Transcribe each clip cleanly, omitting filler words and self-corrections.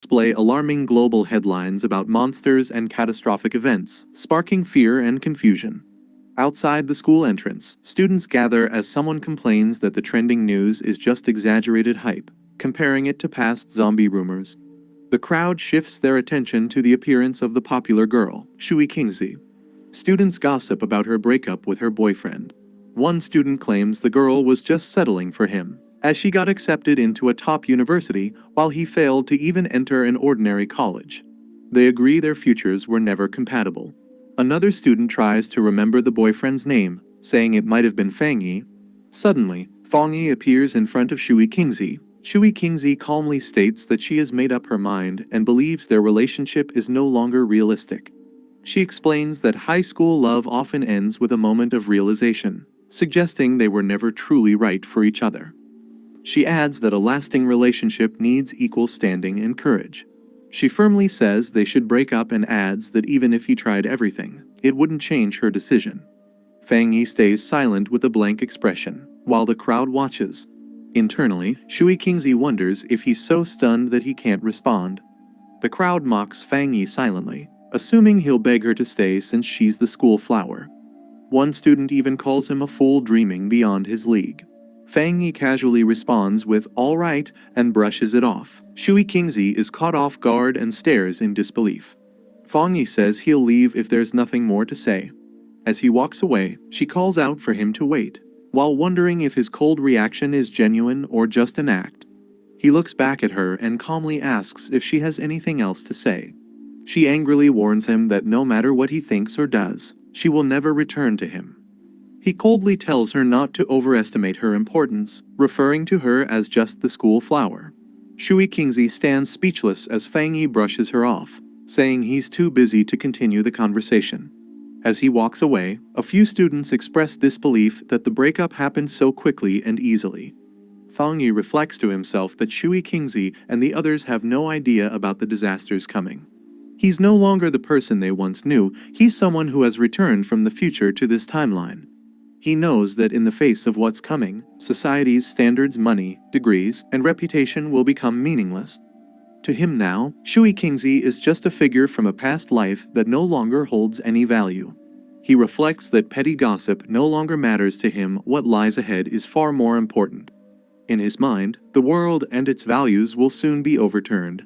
display alarming global headlines about monsters and catastrophic events, sparking fear and confusion. Outside the school entrance, students gather as someone complains that the trending news is just exaggerated hype, comparing it to past zombie rumors. The crowd shifts their attention to the appearance of the popular girl, Shui Kingzi. Students gossip about her breakup with her boyfriend. One student claims the girl was just settling for him, as she got accepted into a top university while he failed to even enter an ordinary college. They agree their futures were never compatible. Another student tries to remember the boyfriend's name, saying it might have been Fang Yi. Suddenly, Fang Yi appears in front of Shui Kingzi. Shui Kingzi calmly states that she has made up her mind and believes their relationship is no longer realistic. She explains that high school love often ends with a moment of realization, suggesting they were never truly right for each other. She adds that a lasting relationship needs equal standing and courage. She firmly says they should break up and adds that even if he tried everything, it wouldn't change her decision. Fang Yi stays silent with a blank expression, while the crowd watches. Internally, Shui Kingzi wonders if he's so stunned that he can't respond. The crowd mocks Fang Yi silently, assuming he'll beg her to stay since she's the school flower. One student even calls him a fool dreaming beyond his league. Fang Yi casually responds with "all right" and brushes it off. Shui Kingzi is caught off guard and stares in disbelief. Fang Yi says he'll leave if there's nothing more to say. As he walks away, she calls out for him to wait, while wondering if his cold reaction is genuine or just an act. He looks back at her and calmly asks if she has anything else to say. She angrily warns him that no matter what he thinks or does, she will never return to him. He coldly tells her not to overestimate her importance, referring to her as just the school flower. Shui Kingzi stands speechless as Fang Yi brushes her off, saying he's too busy to continue the conversation. As he walks away, a few students express disbelief that the breakup happened so quickly and easily. Fang Yi reflects to himself that Shui Kingzi and the others have no idea about the disasters coming. He's no longer the person they once knew, he's someone who has returned from the future to this timeline. He knows that in the face of what's coming, society's standards, money, degrees, and reputation will become meaningless. To him now, Shui Kingzi is just a figure from a past life that no longer holds any value. He reflects that petty gossip no longer matters to him, what lies ahead is far more important. In his mind, the world and its values will soon be overturned.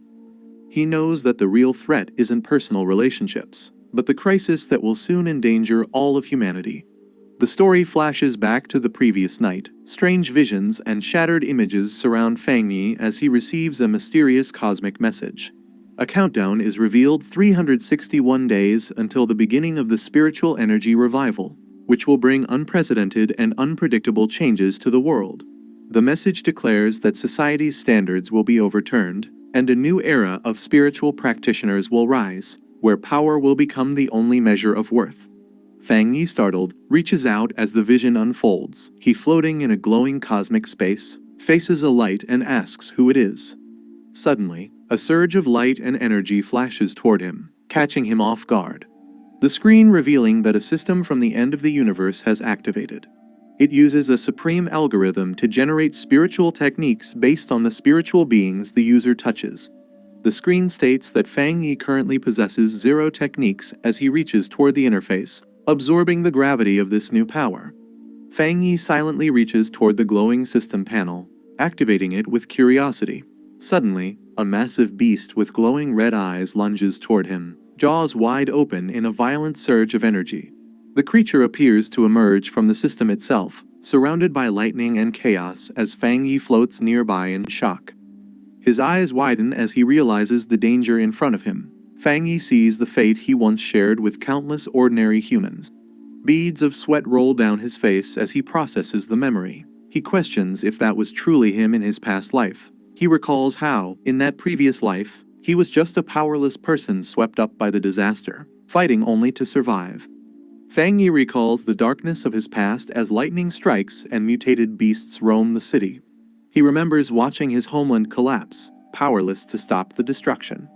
He knows that the real threat isn't personal relationships, but the crisis that will soon endanger all of humanity. The story flashes back to the previous night. Strange visions and shattered images surround Fang Yi as he receives a mysterious cosmic message. A countdown is revealed: 361 days until the beginning of the spiritual energy revival, which will bring unprecedented and unpredictable changes to the world. The message declares that society's standards will be overturned, and a new era of spiritual practitioners will rise, where power will become the only measure of worth. Fang Yi, startled, reaches out as the vision unfolds. He, floating in a glowing cosmic space, faces a light and asks who it is. Suddenly, a surge of light and energy flashes toward him, catching him off guard. The screen revealing that a system from the end of the universe has activated. It uses a supreme algorithm to generate spiritual techniques based on the spiritual beings the user touches. The screen states that Fang Yi currently possesses 0 techniques as he reaches toward the interface, absorbing the gravity of this new power. Fang Yi silently reaches toward the glowing system panel, activating it with curiosity. Suddenly, a massive beast with glowing red eyes lunges toward him, jaws wide open in a violent surge of energy. The creature appears to emerge from the system itself, surrounded by lightning and chaos as Fang Yi floats nearby in shock. His eyes widen as he realizes the danger in front of him. Fang Yi sees the fate he once shared with countless ordinary humans. Beads of sweat roll down his face as he processes the memory. He questions if that was truly him in his past life. He recalls how, in that previous life, he was just a powerless person swept up by the disaster, fighting only to survive. Fang Yi recalls the darkness of his past as lightning strikes and mutated beasts roam the city. He remembers watching his homeland collapse, powerless to stop the destruction.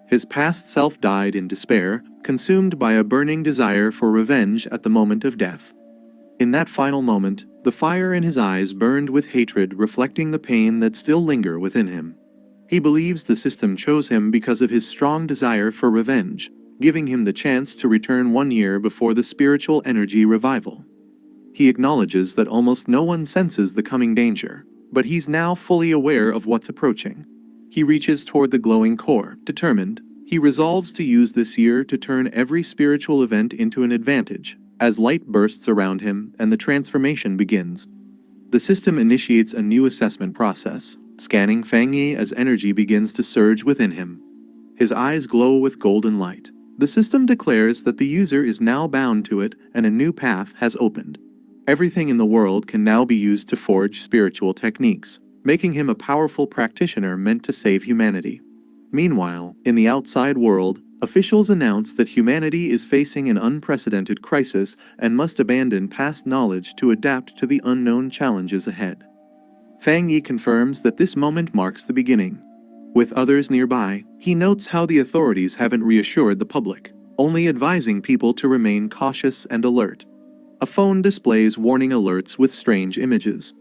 His past self died in despair, consumed by a burning desire for revenge at the moment of death. In that final moment, the fire in his eyes burned with hatred, reflecting the pain that still lingered within him. He believes the system chose him because of his strong desire for revenge, giving him the chance to return 1 year before the spiritual energy revival. He acknowledges that almost no one senses the coming danger, but he's now fully aware of what's approaching. He reaches toward the glowing core, determined. He resolves to use this year to turn every spiritual event into an advantage, as light bursts around him and the transformation begins. The system initiates a new assessment process, scanning Fang Yi as energy begins to surge within him. His eyes glow with golden light. The system declares that the user is now bound to it and a new path has opened. Everything in the world can now be used to forge spiritual techniques, making him a powerful practitioner meant to save humanity. Meanwhile, in the outside world, officials announce that humanity is facing an unprecedented crisis and must abandon past knowledge to adapt to the unknown challenges ahead. Fang Yi confirms that this moment marks the beginning. With others nearby, he notes how the authorities haven't reassured the public, only advising people to remain cautious and alert. A phone displays warning alerts with strange images.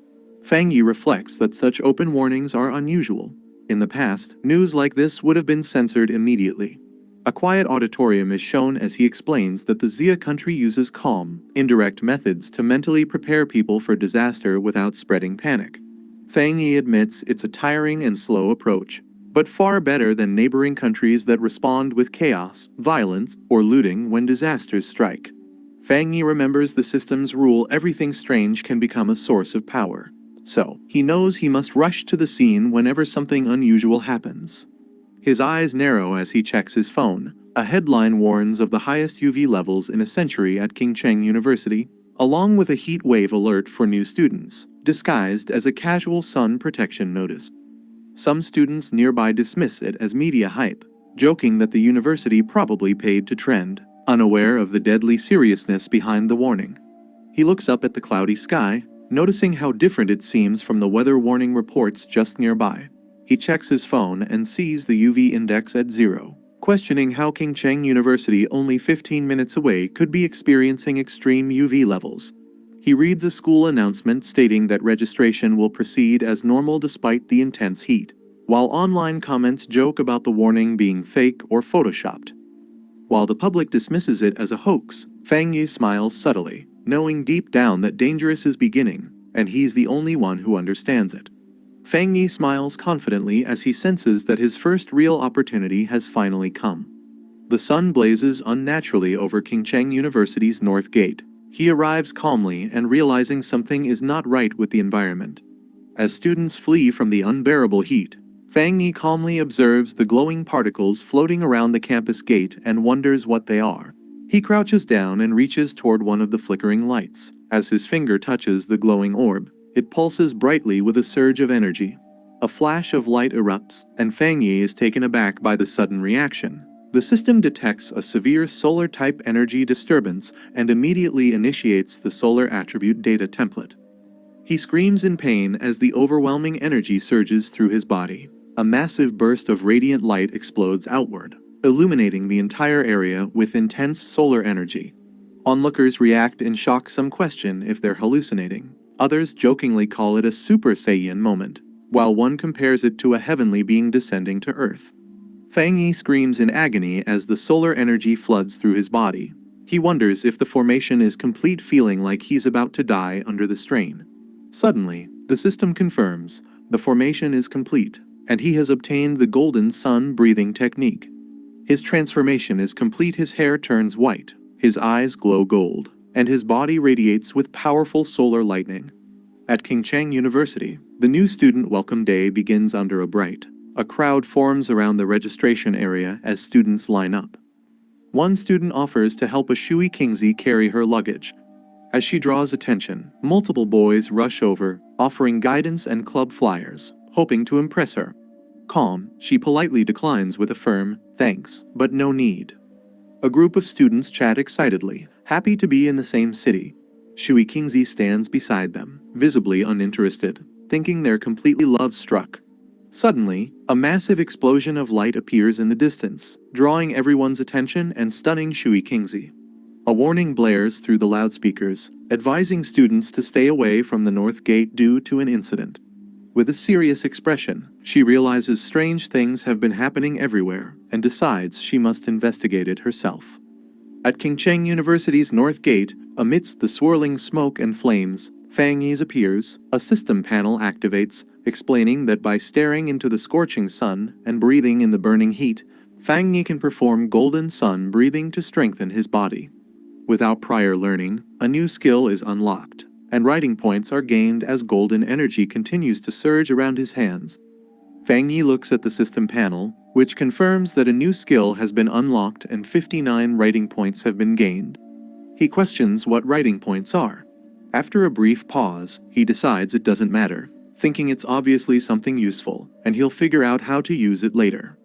Fang Yi reflects that such open warnings are unusual. In the past, news like this would have been censored immediately. A quiet auditorium is shown as he explains that the Xia country uses calm, indirect methods to mentally prepare people for disaster without spreading panic. Fang Yi admits it's a tiring and slow approach, but far better than neighboring countries that respond with chaos, violence, or looting when disasters strike. Fang Yi remembers the system's rule: everything strange can become a source of power. So, he knows he must rush to the scene whenever something unusual happens. His eyes narrow as he checks his phone. A headline warns of the highest UV levels in a century at Qingcheng University, along with a heat wave alert for new students, disguised as a casual sun protection notice. Some students nearby dismiss it as media hype, joking that the university probably paid to trend, unaware of the deadly seriousness behind the warning. He looks up at the cloudy sky, noticing how different it seems from the weather warning reports just nearby. He checks his phone and sees the UV index at 0, questioning how Qingcheng University, only 15 minutes away, could be experiencing extreme UV levels. He reads a school announcement stating that registration will proceed as normal despite the intense heat, while online comments joke about the warning being fake or photoshopped. While the public dismisses it as a hoax, Fang Yi smiles subtly, knowing deep down that dangerous is beginning, and he's the only one who understands it. Fang Yi smiles confidently as he senses that his first real opportunity has finally come. The sun blazes unnaturally over Qingcheng University's north gate. He arrives calmly and realizing something is not right with the environment. As students flee from the unbearable heat, Fang Yi calmly observes the glowing particles floating around the campus gate and wonders what they are. He crouches down and reaches toward one of the flickering lights. As his finger touches the glowing orb, it pulses brightly with a surge of energy. A flash of light erupts, and Fang Yi is taken aback by the sudden reaction. The system detects a severe solar-type energy disturbance and immediately initiates the solar attribute data template. He screams in pain as the overwhelming energy surges through his body. A massive burst of radiant light explodes outward, illuminating the entire area with intense solar energy. Onlookers react in shock, some question if they're hallucinating. Others jokingly call it a Super Saiyan moment, while one compares it to a heavenly being descending to Earth. Fang Yi screams in agony as the solar energy floods through his body. He wonders if the formation is complete, feeling like he's about to die under the strain. Suddenly, the system confirms the formation is complete, and he has obtained the golden sun breathing technique. His transformation is complete. His hair turns white, his eyes glow gold, and his body radiates with powerful solar lightning. At Qingcheng University, the new student welcome day begins under a bright. A crowd forms around the registration area as students line up. One student offers to help a Shui Kingzi carry her luggage. As she draws attention, multiple boys rush over, offering guidance and club flyers, hoping to impress her. Calm, she politely declines with a firm, "Thanks, but no need." A group of students chat excitedly, happy to be in the same city. Shui Kingzi stands beside them, visibly uninterested, thinking they're completely love-struck. Suddenly, a massive explosion of light appears in the distance, drawing everyone's attention and stunning Shui Kingzi. A warning blares through the loudspeakers, advising students to stay away from the north gate due to an incident. with a serious expression. She realizes strange things have been happening everywhere and decides she must investigate it herself. At Qingcheng University's North Gate, amidst the swirling smoke and flames, Fang Yi's appears. A system panel activates, explaining that by staring into the scorching sun and breathing in the burning heat, Fang Yi can perform golden sun breathing to strengthen his body. Without prior learning, a new skill is unlocked, and writing points are gained as golden energy continues to surge around his hands. Fang Yi looks at the system panel, which confirms that a new skill has been unlocked and 59 writing points have been gained. He questions what writing points are. After a brief pause, he decides it doesn't matter, thinking it's obviously something useful, and he'll figure out how to use it later.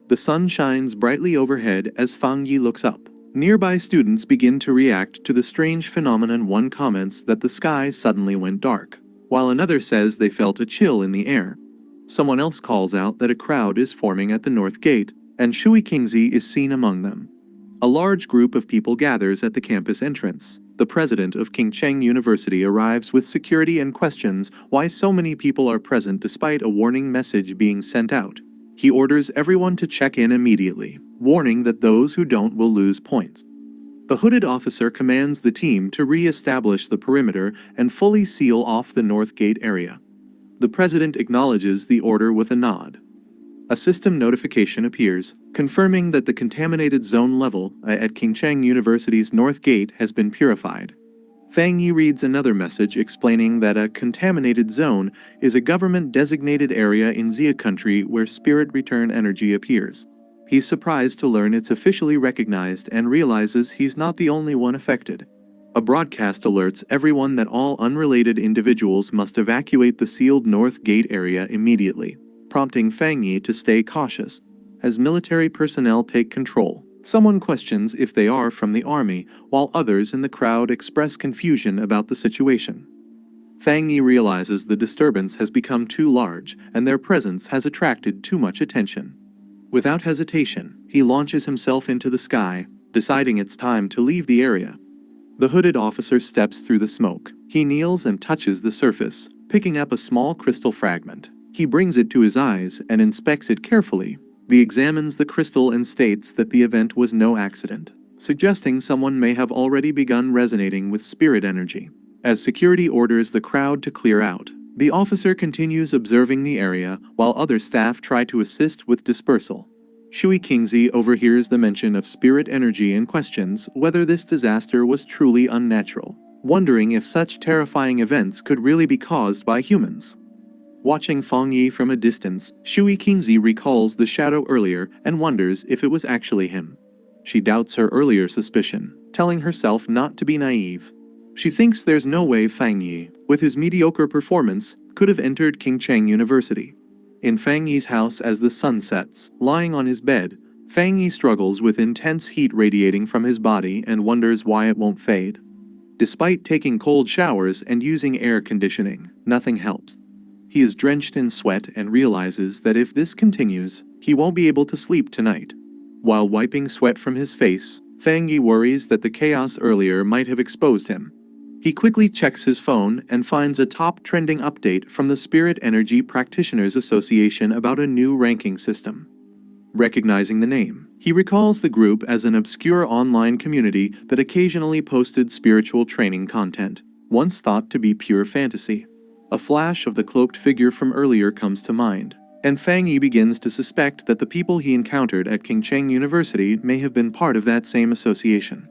The sun shines brightly overhead as Fang Yi looks up. Nearby students begin to react to the strange phenomenon. One comments that the sky suddenly went dark, while another says they felt a chill in the air. Someone else calls out that a crowd is forming at the North Gate, and Shui Qingzi is seen among them. A large group of people gathers at the campus entrance. The president of Qingcheng University arrives with security and questions why so many people are present despite a warning message being sent out. He orders everyone to check in immediately, warning that those who don't will lose points. The hooded officer commands the team to re-establish the perimeter and fully seal off the North Gate area. The president acknowledges the order with a nod. A system notification appears, confirming that the contaminated zone level at Qingcheng University's North Gate has been purified. Fang Yi reads another message explaining that a contaminated zone is a government-designated area in Xia country where spirit return energy appears. He's surprised to learn it's officially recognized and realizes he's not the only one affected. A broadcast alerts everyone that all unrelated individuals must evacuate the sealed North Gate area immediately, prompting Fang Yi to stay cautious. As military personnel take control, someone questions if they are from the army, while others in the crowd express confusion about the situation. Fang Yi realizes the disturbance has become too large and their presence has attracted too much attention. Without hesitation, he launches himself into the sky, deciding it's time to leave the area. The hooded officer steps through the smoke. He kneels and touches the surface, picking up a small crystal fragment. He brings it to his eyes and inspects it carefully. He examines the crystal and states that the event was no accident, suggesting someone may have already begun resonating with spirit energy. As security orders the crowd to clear out, the officer continues observing the area while other staff try to assist with dispersal. Shui Qingzi overhears the mention of spirit energy and questions whether this disaster was truly unnatural, wondering if such terrifying events could really be caused by humans. Watching Fang Yi from a distance, Shui Qingzi recalls the shadow earlier and wonders if it was actually him. She doubts her earlier suspicion, telling herself not to be naive. She thinks there's no way Fang Yi, with his mediocre performance, could have entered Qingcheng University. In Fang Yi's house as the sun sets, lying on his bed, Fang Yi struggles with intense heat radiating from his body and wonders why it won't fade. Despite taking cold showers and using air conditioning, nothing helps. He is drenched in sweat and realizes that if this continues, he won't be able to sleep tonight. While wiping sweat from his face, Fang Yi worries that the chaos earlier might have exposed him. He quickly checks his phone and finds a top trending update from the Spirit Energy Practitioners Association about a new ranking system. Recognizing the name, he recalls the group as an obscure online community that occasionally posted spiritual training content, once thought to be pure fantasy. A flash of the cloaked figure from earlier comes to mind, and Fang Yi begins to suspect that the people he encountered at Qingcheng University may have been part of that same association.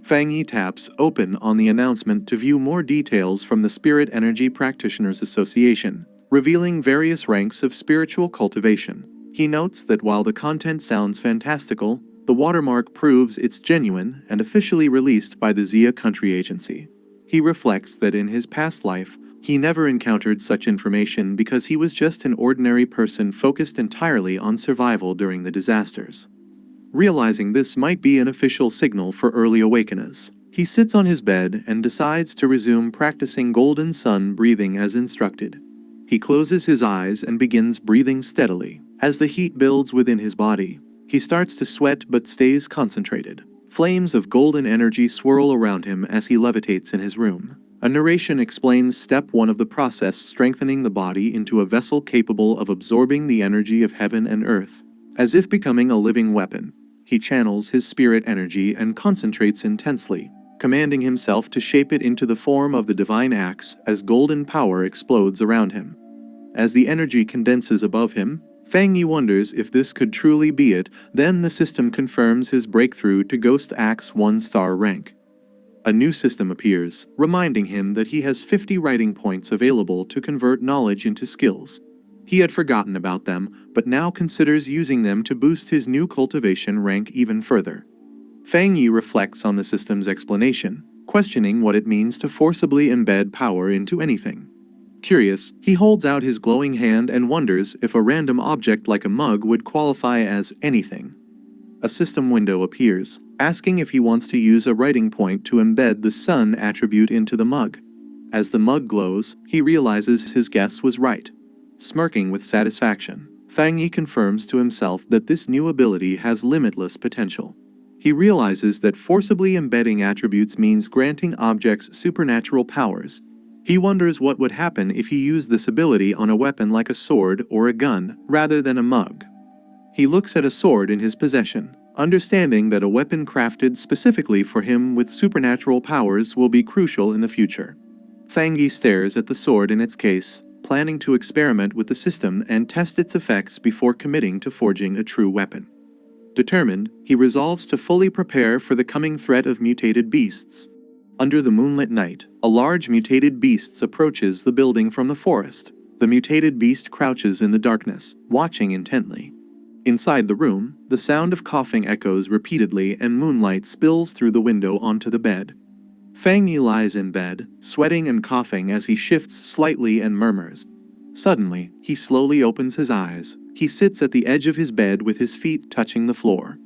Fang Yi taps open on the announcement to view more details from the Spirit Energy Practitioners Association, revealing various ranks of spiritual cultivation. He notes that while the content sounds fantastical, the watermark proves it's genuine and officially released by the Xia Country Agency. He reflects that in his past life, he never encountered such information because he was just an ordinary person focused entirely on survival during the disasters. Realizing this might be an official signal for early awakeners, he sits on his bed and decides to resume practicing golden sun breathing as instructed. He closes his eyes and begins breathing steadily. As the heat builds within his body, he starts to sweat but stays concentrated. Flames of golden energy swirl around him as he levitates in his room. A narration explains step 1 of the process, strengthening the body into a vessel capable of absorbing the energy of heaven and earth. As if becoming a living weapon, he channels his spirit energy and concentrates intensely, commanding himself to shape it into the form of the divine axe as golden power explodes around him. As the energy condenses above him, Fang Yi wonders if this could truly be it. Then the system confirms his breakthrough to Ghost Axe 1-star rank. A new system appears, reminding him that he has 50 writing points available to convert knowledge into skills. He had forgotten about them, but now considers using them to boost his new cultivation rank even further. Fang Yi reflects on the system's explanation, questioning what it means to forcibly embed power into anything. Curious, he holds out his glowing hand and wonders if a random object like a mug would qualify as anything. A system window appears, asking if he wants to use a writing point to embed the sun attribute into the mug. As the mug glows, he realizes his guess was right. Smirking with satisfaction, Fang Yi confirms to himself that this new ability has limitless potential. He realizes that forcibly embedding attributes means granting objects supernatural powers. He wonders what would happen if he used this ability on a weapon like a sword or a gun, rather than a mug. He looks at a sword in his possession, understanding that a weapon crafted specifically for him with supernatural powers will be crucial in the future. Fang Yi stares at the sword in its case, planning to experiment with the system and test its effects before committing to forging a true weapon. Determined, he resolves to fully prepare for the coming threat of mutated beasts. Under the moonlit night, a large mutated beast approaches the building from the forest. The mutated beast crouches in the darkness, watching intently. Inside the room, the sound of coughing echoes repeatedly and moonlight spills through the window onto the bed. Fang Yi lies in bed, sweating and coughing as he shifts slightly and murmurs. Suddenly, he slowly opens his eyes. He sits at the edge of his bed with his feet touching the floor.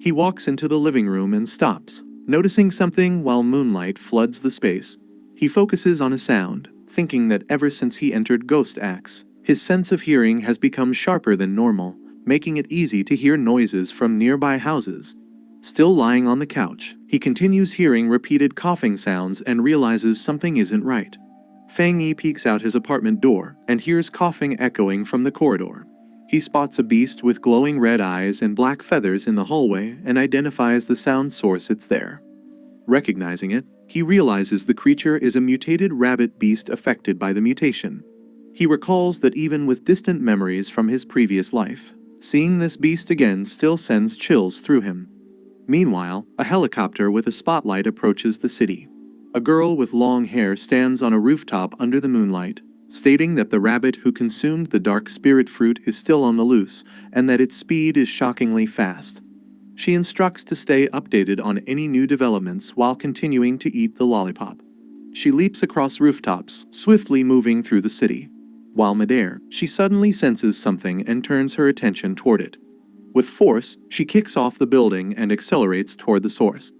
He walks into the living room and stops, noticing something while moonlight floods the space. He focuses on a sound, thinking that ever since he entered Ghost Axe, his sense of hearing has become sharper than normal, making it easy to hear noises from nearby houses. Still lying on the couch, he continues hearing repeated coughing sounds and realizes something isn't right. Fang Yi peeks out his apartment door and hears coughing echoing from the corridor. He spots a beast with glowing red eyes and black feathers in the hallway and identifies the sound source it's there. Recognizing it, he realizes the creature is a mutated rabbit beast affected by the mutation. He recalls that even with distant memories from his previous life, seeing this beast again still sends chills through him. Meanwhile, a helicopter with a spotlight approaches the city. A girl with long hair stands on a rooftop under the moonlight, stating that the rabbit who consumed the dark spirit fruit is still on the loose and that its speed is shockingly fast. She instructs to stay updated on any new developments while continuing to eat the lollipop. She leaps across rooftops, swiftly moving through the city. While midair, she suddenly senses something and turns her attention toward it. With force, she kicks off the building and accelerates toward the source.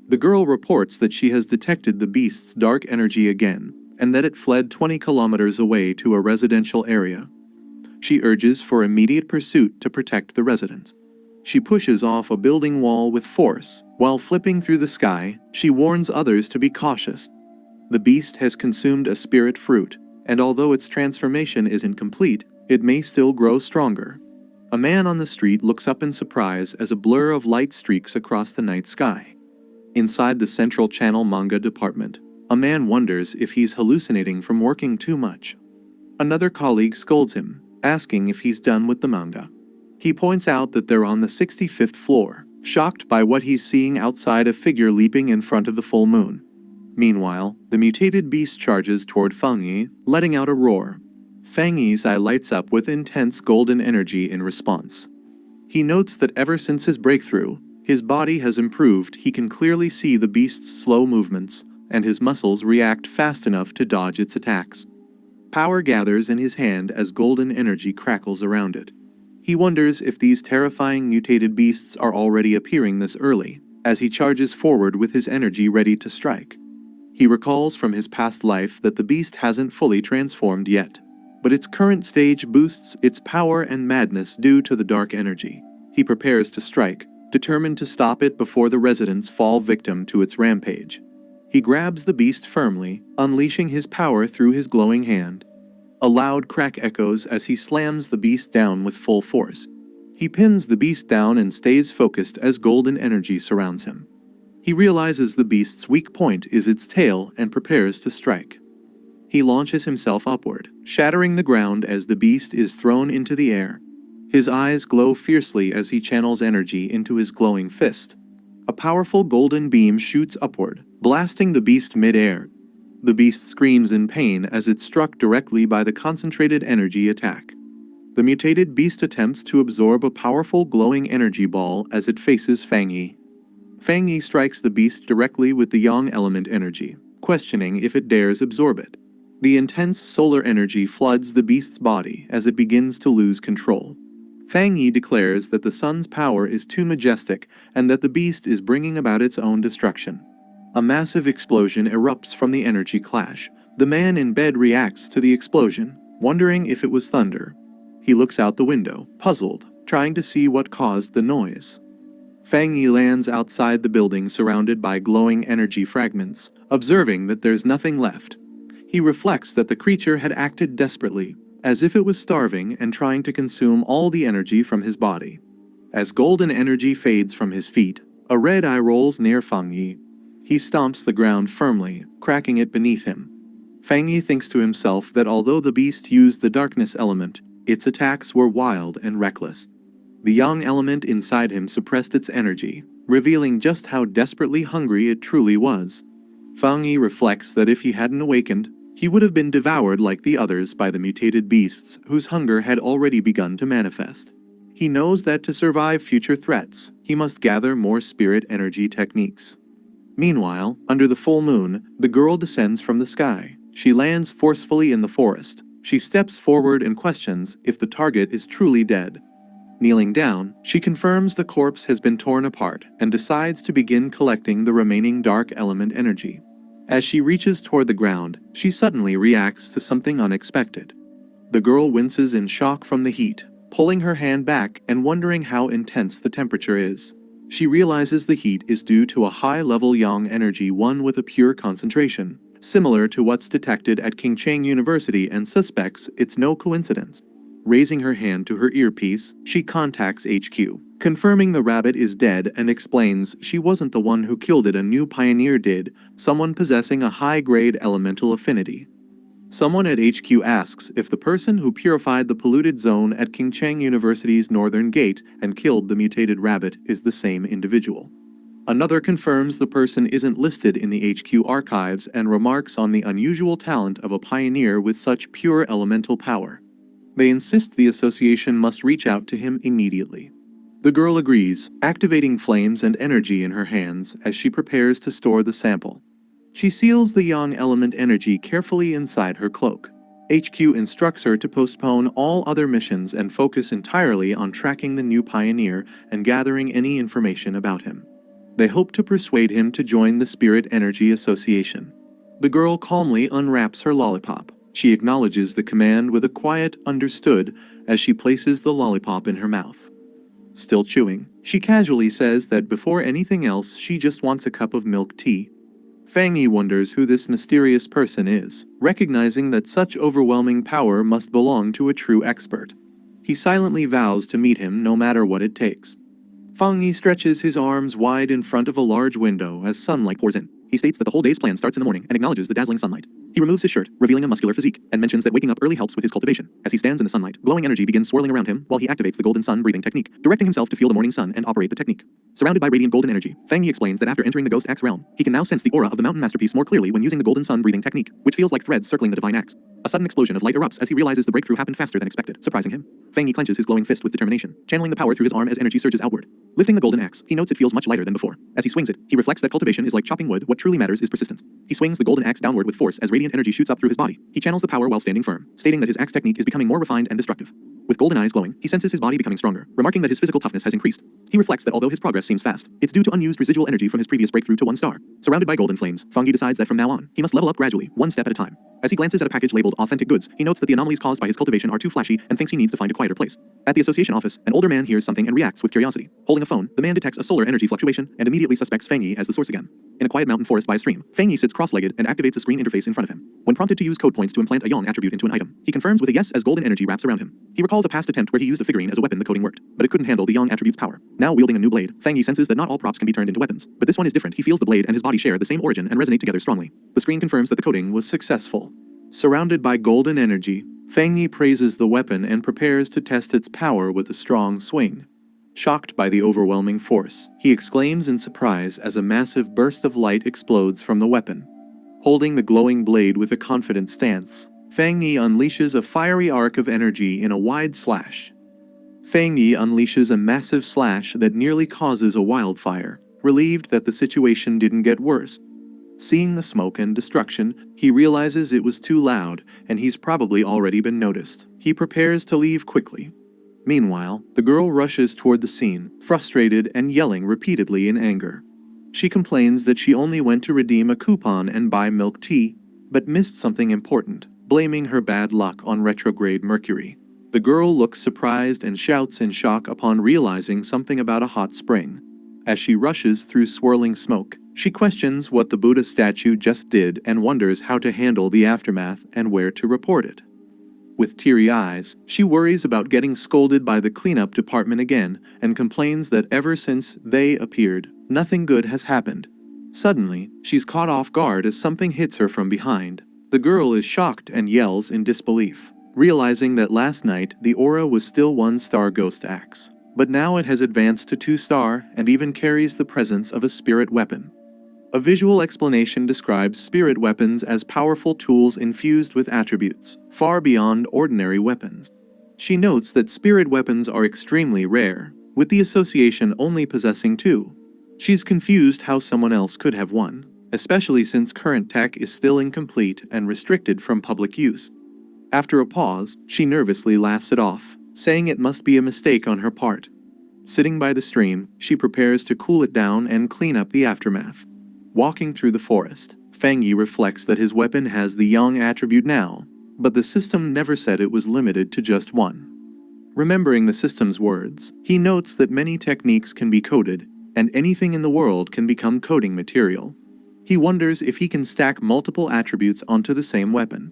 The girl reports that she has detected the beast's dark energy again, and that it fled 20 kilometers away to a residential area. She urges for immediate pursuit to protect the residents. She pushes off a building wall with force. While flipping through the sky, she warns others to be cautious. The beast has consumed a spirit fruit, and although its transformation isn't complete, it may still grow stronger. A man on the street looks up in surprise as a blur of light streaks across the night sky. Inside the Central Channel manga department, a man wonders if he's hallucinating from working too much. Another colleague scolds him, asking if he's done with the manga. He points out that they're on the 65th floor, shocked by what he's seeing outside, a figure leaping in front of the full moon. Meanwhile, the mutated beast charges toward Fang Yi, letting out a roar. Fang Yi's eye lights up with intense golden energy in response. He notes that ever since his breakthrough, his body has improved. He can clearly see the beast's slow movements, and his muscles react fast enough to dodge its attacks. Power gathers in his hand as golden energy crackles around it. He wonders if these terrifying mutated beasts are already appearing this early, as he charges forward with his energy ready to strike. He recalls from his past life that the beast hasn't fully transformed yet, but its current stage boosts its power and madness due to the dark energy. He prepares to strike, determined to stop it before the residents fall victim to its rampage. He grabs the beast firmly, unleashing his power through his glowing hand. A loud crack echoes as he slams the beast down with full force. He pins the beast down and stays focused as golden energy surrounds him. He realizes the beast's weak point is its tail and prepares to strike. He launches himself upward, shattering the ground as the beast is thrown into the air. His eyes glow fiercely as he channels energy into his glowing fist. A powerful golden beam shoots upward, blasting the beast mid-air. The beast screams in pain as it's struck directly by the concentrated energy attack. The mutated beast attempts to absorb a powerful glowing energy ball as it faces Fang Yi. Fang Yi strikes the beast directly with the yang element energy, questioning if it dares absorb it. The intense solar energy floods the beast's body as it begins to lose control. Fang Yi declares that the sun's power is too majestic and that the beast is bringing about its own destruction. A massive explosion erupts from the energy clash. The man in bed reacts to the explosion, wondering if it was thunder. He looks out the window, puzzled, trying to see what caused the noise. Fang Yi lands outside the building surrounded by glowing energy fragments, observing that there's nothing left. He reflects that the creature had acted desperately, as if it was starving and trying to consume all the energy from his body. As golden energy fades from his feet, a red eye rolls near Fang Yi. He stomps the ground firmly, cracking it beneath him. Fang Yi thinks to himself that although the beast used the darkness element, its attacks were wild and reckless. The yang element inside him suppressed its energy, revealing just how desperately hungry it truly was. Fang Yi reflects that if he hadn't awakened, he would have been devoured like the others by the mutated beasts whose hunger had already begun to manifest. He knows that to survive future threats, he must gather more spirit energy techniques. Meanwhile, under the full moon, the girl descends from the sky. She lands forcefully in the forest. She steps forward and questions if the target is truly dead. Kneeling down, she confirms the corpse has been torn apart and decides to begin collecting the remaining dark element energy. As she reaches toward the ground, she suddenly reacts to something unexpected. The girl winces in shock from the heat, pulling her hand back and wondering how intense the temperature is. She realizes the heat is due to a high-level yang energy, one with a pure concentration, similar to what's detected at Qingcheng University, and suspects it's no coincidence. Raising her hand to her earpiece, she contacts HQ, confirming the rabbit is dead and explains she wasn't the one who killed it. A new pioneer did, someone possessing a high-grade elemental affinity. Someone at HQ asks if the person who purified the polluted zone at Qingcheng University's northern gate and killed the mutated rabbit is the same individual. Another confirms the person isn't listed in the HQ archives and remarks on the unusual talent of a pioneer with such pure elemental power. They insist the association must reach out to him immediately. The girl agrees, activating flames and energy in her hands as she prepares to store the sample. She seals the yang element energy carefully inside her cloak. HQ instructs her to postpone all other missions and focus entirely on tracking the new pioneer and gathering any information about him. They hope to persuade him to join the Spirit Energy Association. The girl calmly unwraps her lollipop. She acknowledges the command with a quiet "understood" as she places the lollipop in her mouth. Still chewing, she casually says that before anything else she just wants a cup of milk tea. Fang Yi wonders who this mysterious person is, recognizing that such overwhelming power must belong to a true expert. He silently vows to meet him no matter what it takes. Fang Yi stretches his arms wide in front of a large window as sunlight pours in. He states that the whole day's plan starts in the morning and acknowledges the dazzling sunlight. He removes his shirt, revealing a muscular physique, and mentions that waking up early helps with his cultivation. As he stands in the sunlight, glowing energy begins swirling around him while he activates the golden sun breathing technique, directing himself to feel the morning sun and operate the technique. Surrounded by radiant golden energy, Fang Yi explains that after entering the Ghost Axe realm, he can now sense the aura of the mountain masterpiece more clearly when using the golden sun breathing technique, which feels like threads circling the divine axe. A sudden explosion of light erupts as he realizes the breakthrough happened faster than expected, surprising him. Fang Yi clenches his glowing fist with determination, channeling the power through his arm as energy surges outward. Lifting the golden axe, he notes it feels much lighter than before. As he swings it, he reflects that cultivation is like chopping wood. What truly matters is persistence. He swings the golden axe downward with force as radiant energy shoots up through his body. He channels the power while standing firm, stating that his axe technique is becoming more refined and destructive. With golden eyes glowing, he senses his body becoming stronger, remarking that his physical toughness has increased. He reflects that although his progress seems fast, it's due to unused residual energy from his previous breakthrough to 1 star. Surrounded by golden flames, Fang Yi decides that from now on, he must level up gradually, one step at a time. As he glances at a package labeled authentic goods, he notes that the anomalies caused by his cultivation are too flashy and thinks he needs to find a quieter place. At the association office, an older man hears something and reacts with curiosity. Holding a phone, the man detects a solar energy fluctuation and immediately suspects Fang Yi as the source again. In a quiet mountain forest by a stream, Fang Yi sits cross-legged and activates a screen interface in front of him. When prompted to use code points to implant a yang attribute into an item, he confirms with a yes as golden energy wraps around him. He recalls a past attempt where he used a figurine as a weapon. The coding worked, but it couldn't handle the yang attribute's power. Now wielding a new blade, Fang Yi senses that not all props can be turned into weapons, but this one is different. He feels the blade and his body share the same origin and resonate together strongly. The screen confirms that the coding was successful. Surrounded by golden energy, Fang Yi praises the weapon and prepares to test its power with a strong swing. Shocked by the overwhelming force, he exclaims in surprise as a massive burst of light explodes from the weapon. Holding the glowing blade with a confident stance, Fang Yi unleashes a fiery arc of energy in a wide slash. Fang Yi unleashes a massive slash that nearly causes a wildfire, relieved that the situation didn't get worse. Seeing the smoke and destruction, he realizes it was too loud and he's probably already been noticed. He prepares to leave quickly. Meanwhile, the girl rushes toward the scene, frustrated and yelling repeatedly in anger. She complains that she only went to redeem a coupon and buy milk tea, but missed something important, blaming her bad luck on retrograde Mercury. The girl looks surprised and shouts in shock upon realizing something about a hot spring. As she rushes through swirling smoke, she questions what the Buddha statue just did and wonders how to handle the aftermath and where to report it. With teary eyes, she worries about getting scolded by the cleanup department again and complains that ever since they appeared, nothing good has happened. Suddenly, she's caught off guard as something hits her from behind. The girl is shocked and yells in disbelief, realizing that last night the aura was still 1-star ghost axe, but now it has advanced to 2-star and even carries the presence of a spirit weapon. A visual explanation describes spirit weapons as powerful tools infused with attributes, far beyond ordinary weapons. She notes that spirit weapons are extremely rare, with the association only possessing 2. She's confused how someone else could have one, especially since current tech is still incomplete and restricted from public use. After a pause, she nervously laughs it off, saying it must be a mistake on her part. Sitting by the stream, she prepares to cool it down and clean up the aftermath. Walking through the forest, Fang Yi reflects that his weapon has the yang attribute now, but the system never said it was limited to just one. Remembering the system's words, he notes that many techniques can be coded, and anything in the world can become coding material. He wonders if he can stack multiple attributes onto the same weapon.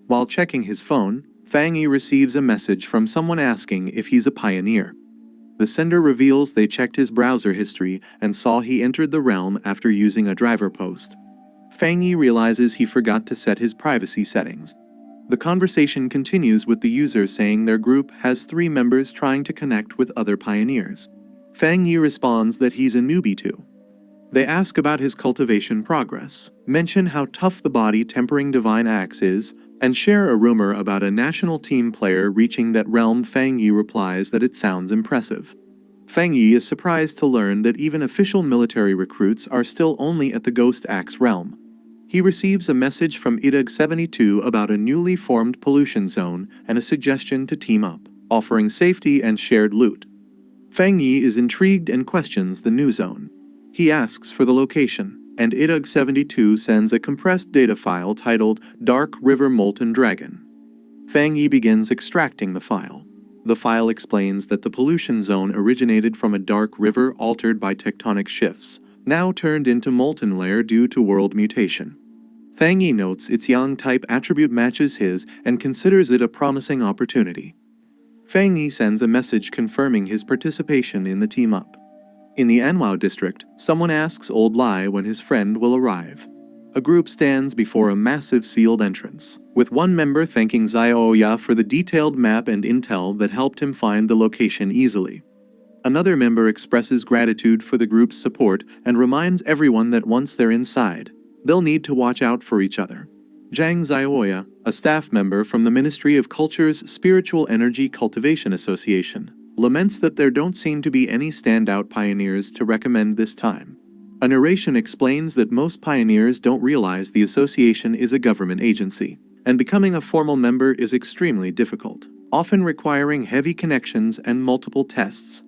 While checking his phone, Fang Yi receives a message from someone asking if he's a pioneer. The sender reveals they checked his browser history and saw he entered the realm after using a driver post. Fang Yi realizes he forgot to set his privacy settings. The conversation continues with the user saying their group has 3 members trying to connect with other pioneers. Fang Yi responds that he's a newbie too. They ask about his cultivation progress, mention how tough the body tempering divine axe is, and share a rumor about a national team player reaching that realm. Fang Yi replies that it sounds impressive. Fang Yi is surprised to learn that even official military recruits are still only at the Ghost Axe realm. He receives a message from Idug-72 about a newly formed pollution zone and a suggestion to team up, offering safety and shared loot. Fang Yi is intrigued and questions the new zone. He asks for the location, and Idug-72 sends a compressed data file titled Dark River Molten Dragon. Fang Yi begins extracting the file. The file explains that the pollution zone originated from a dark river altered by tectonic shifts, now turned into molten layer due to world mutation. Fang Yi notes its yang-type attribute matches his and considers it a promising opportunity. Fang Yi sends a message confirming his participation in the team-up. In the Manhwa district, someone asks Old Lai when his friend will arrive. A group stands before a massive sealed entrance, with one member thanking Xiaoya for the detailed map and intel that helped him find the location easily. Another member expresses gratitude for the group's support and reminds everyone that once they're inside, they'll need to watch out for each other. Zhang Xiaoya, a staff member from the Ministry of Culture's Spiritual Energy Cultivation Association, laments that there don't seem to be any standout pioneers to recommend this time. A narration explains that most pioneers don't realize the association is a government agency, and becoming a formal member is extremely difficult, often requiring heavy connections and multiple tests.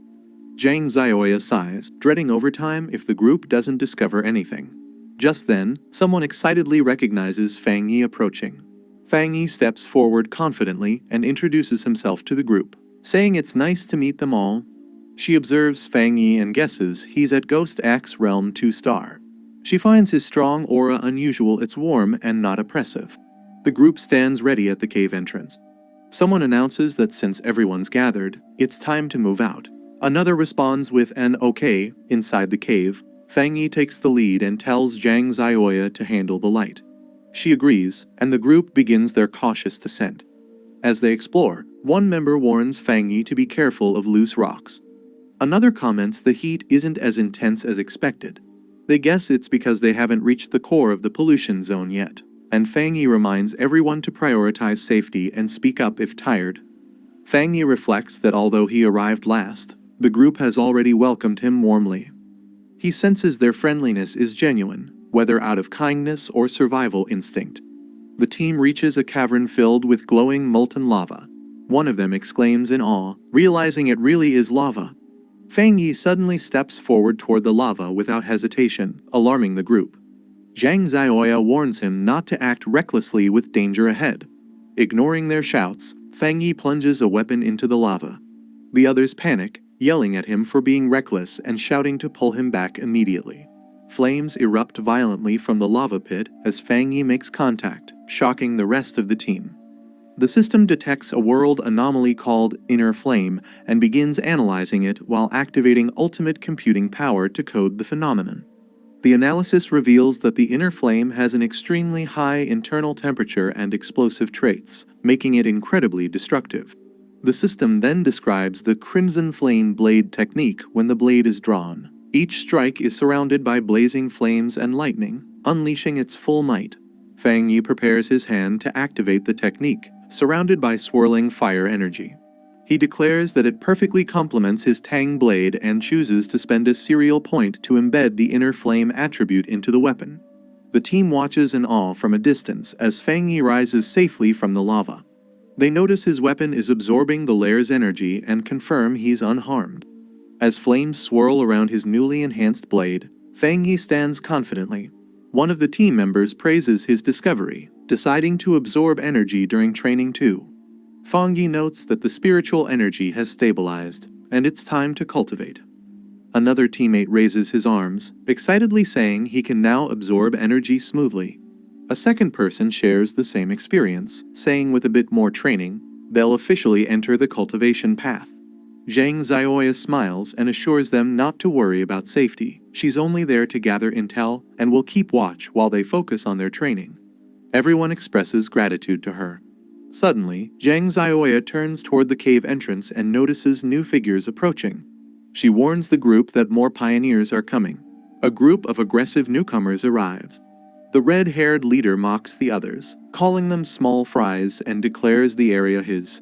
Zhang Xiaoya sighs, dreading overtime if the group doesn't discover anything. Just then, someone excitedly recognizes Fang Yi approaching. Fang Yi steps forward confidently and introduces himself to the group, saying it's nice to meet them all. She observes Fang Yi and guesses he's at Ghost Axe Realm 2-star. She finds his strong aura unusual. It's warm and not oppressive. The group stands ready at the cave entrance. Someone announces that since everyone's gathered, it's time to move out. Another responds with an okay. Inside the cave, Fang Yi takes the lead and tells Zhang Zioya to handle the light. She agrees, and the group begins their cautious descent. As they explore, one member warns Fang Yi to be careful of loose rocks. Another comments the heat isn't as intense as expected. They guess it's because they haven't reached the core of the pollution zone yet, and Fang Yi reminds everyone to prioritize safety and speak up if tired. Fang Yi reflects that although he arrived last, the group has already welcomed him warmly. He senses their friendliness is genuine, whether out of kindness or survival instinct. The team reaches a cavern filled with glowing molten lava. One of them exclaims in awe, realizing it really is lava. Fang Yi suddenly steps forward toward the lava without hesitation, alarming the group. Zhang Zioya warns him not to act recklessly with danger ahead. Ignoring their shouts, Fang Yi plunges a weapon into the lava. The others panic, yelling at him for being reckless and shouting to pull him back immediately. Flames erupt violently from the lava pit as Fang Yi makes contact, shocking the rest of the team. The system detects a world anomaly called inner flame and begins analyzing it while activating ultimate computing power to code the phenomenon. The analysis reveals that the inner flame has an extremely high internal temperature and explosive traits, making it incredibly destructive. The system then describes the crimson flame blade technique when the blade is drawn. Each strike is surrounded by blazing flames and lightning, unleashing its full might. Fang Yi prepares his hand to activate the technique, surrounded by swirling fire energy. He declares that it perfectly complements his Tang blade and chooses to spend a serial point to embed the inner flame attribute into the weapon. The team watches in awe from a distance as Fang Yi rises safely from the lava. They notice his weapon is absorbing the layer's energy and confirm he's unharmed. As flames swirl around his newly enhanced blade, Fang Yi stands confidently. One of the team members praises his discovery, deciding to absorb energy during training too. Fang Yi notes that the spiritual energy has stabilized, and it's time to cultivate. Another teammate raises his arms, excitedly saying he can now absorb energy smoothly. A second person shares the same experience, saying with a bit more training, they'll officially enter the cultivation path. Zhang Zioya smiles and assures them not to worry about safety. She's only there to gather intel and will keep watch while they focus on their training. Everyone expresses gratitude to her. Suddenly, Zhang Zioya turns toward the cave entrance and notices new figures approaching. She warns the group that more pioneers are coming. A group of aggressive newcomers arrives. The red-haired leader mocks the others, calling them small fries, and declares the area his.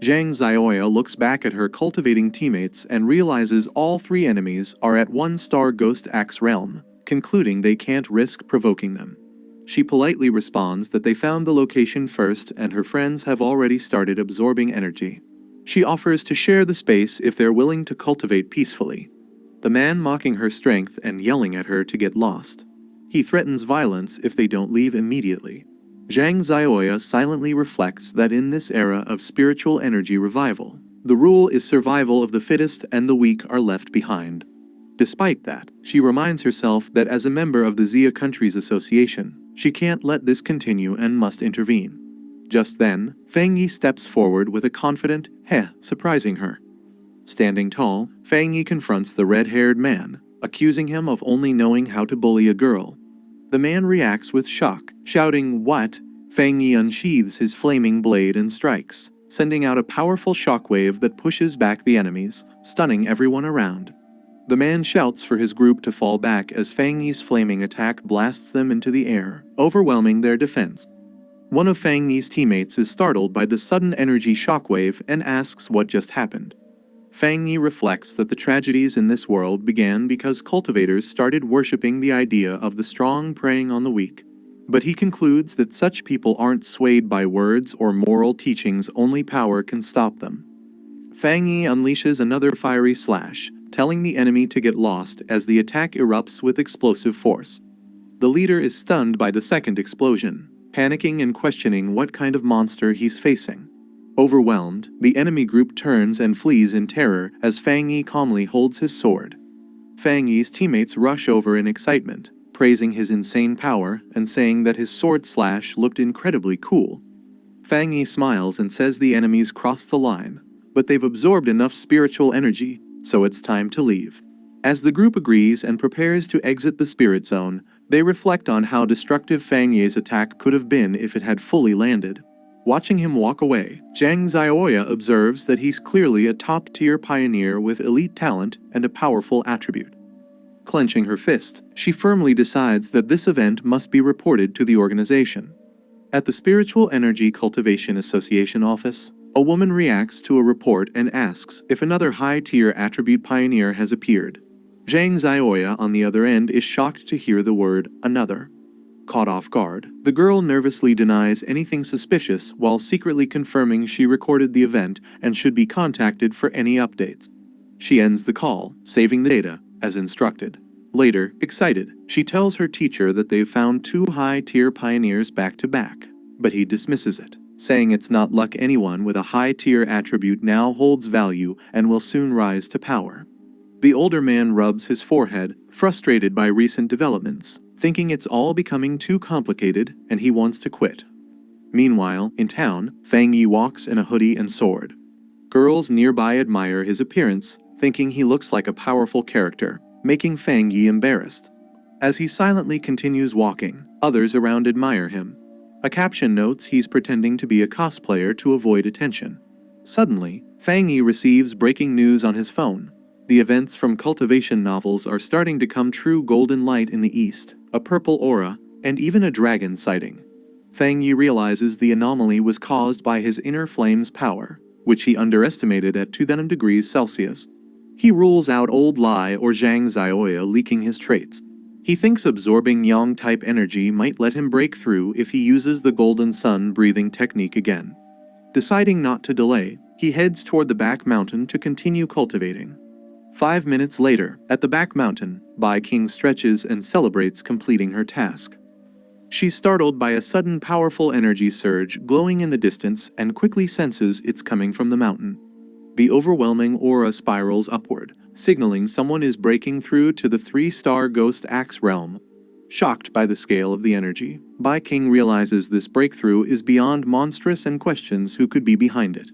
Zhang Zioya looks back at her cultivating teammates and realizes all three enemies are at one-star Ghost Axe realm, concluding they can't risk provoking them. She politely responds that they found the location first and her friends have already started absorbing energy. She offers to share the space if they're willing to cultivate peacefully. The man mocking her strength and yelling at her to get lost. He threatens violence if they don't leave immediately. Zhang Zioya silently reflects that in this era of spiritual energy revival, the rule is survival of the fittest and the weak are left behind. Despite that, she reminds herself that as a member of the Xia Countries Association, she can't let this continue and must intervene. Just then, Fang Yi steps forward with a confident heh, surprising her. Standing tall, Fang Yi confronts the red-haired man, accusing him of only knowing how to bully a girl. The man reacts with shock, shouting, "What?" Fang Yi unsheathes his flaming blade and strikes, sending out a powerful shockwave that pushes back the enemies, stunning everyone around. The man shouts for his group to fall back as Fang Yi's flaming attack blasts them into the air, overwhelming their defense. One of Fang Yi's teammates is startled by the sudden energy shockwave and asks what just happened. Fang Yi reflects that the tragedies in this world began because cultivators started worshipping the idea of the strong preying on the weak. But he concludes that such people aren't swayed by words or moral teachings, only power can stop them. Fang Yi unleashes another fiery slash, telling the enemy to get lost as the attack erupts with explosive force. The leader is stunned by the second explosion, panicking and questioning what kind of monster he's facing. Overwhelmed, the enemy group turns and flees in terror as Fang Yi calmly holds his sword. Fang Yi's teammates rush over in excitement, praising his insane power and saying that his sword slash looked incredibly cool. Fang Yi smiles and says the enemies crossed the line, but they've absorbed enough spiritual energy, so it's time to leave. As the group agrees and prepares to exit the spirit zone, they reflect on how destructive Fang Yi's attack could have been if it had fully landed. Watching him walk away, Zhang Zioya observes that he's clearly a top-tier pioneer with elite talent and a powerful attribute. Clenching her fist, she firmly decides that this event must be reported to the organization. At the Spiritual Energy Cultivation Association office, a woman reacts to a report and asks if another high-tier attribute pioneer has appeared. Zhang Zioya, on the other end, is shocked to hear the word "another." Caught off guard, the girl nervously denies anything suspicious while secretly confirming she recorded the event and should be contacted for any updates. She ends the call, saving the data, as instructed. Later, excited, she tells her teacher that they've found 2 high-tier pioneers back-to-back, but he dismisses it, saying it's not luck. Anyone with a high-tier attribute now holds value and will soon rise to power. The older man rubs his forehead, frustrated by recent developments, thinking it's all becoming too complicated and he wants to quit. Meanwhile, in town, Fang Yi walks in a hoodie and sword. Girls nearby admire his appearance, thinking he looks like a powerful character, making Fang Yi embarrassed. As he silently continues walking, others around admire him. A caption notes he's pretending to be a cosplayer to avoid attention. Suddenly, Fang Yi receives breaking news on his phone. The events from cultivation novels are starting to come true. Golden light in the east, a purple aura, and even a dragon sighting. Fang Yi realizes the anomaly was caused by his inner flame's power, which he underestimated at 2,000 degrees Celsius. He rules out Old Lai or Zhang Zioya leaking his traits. He thinks absorbing yang-type energy might let him break through if he uses the golden sun breathing technique again. Deciding not to delay, he heads toward the back mountain to continue cultivating. 5 minutes later, at the back mountain, Bai King stretches and celebrates completing her task. She's startled by a sudden powerful energy surge glowing in the distance and quickly senses it's coming from the mountain. The overwhelming aura spirals upward, signaling someone is breaking through to the 3-star Ghost Axe realm. Shocked by the scale of the energy, Bai King realizes this breakthrough is beyond monstrous and questions who could be behind it.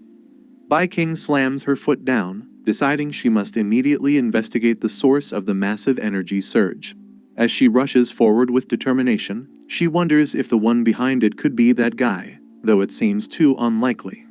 Bai King slams her foot down, deciding she must immediately investigate the source of the massive energy surge. As she rushes forward with determination, she wonders if the one behind it could be that guy, though it seems too unlikely.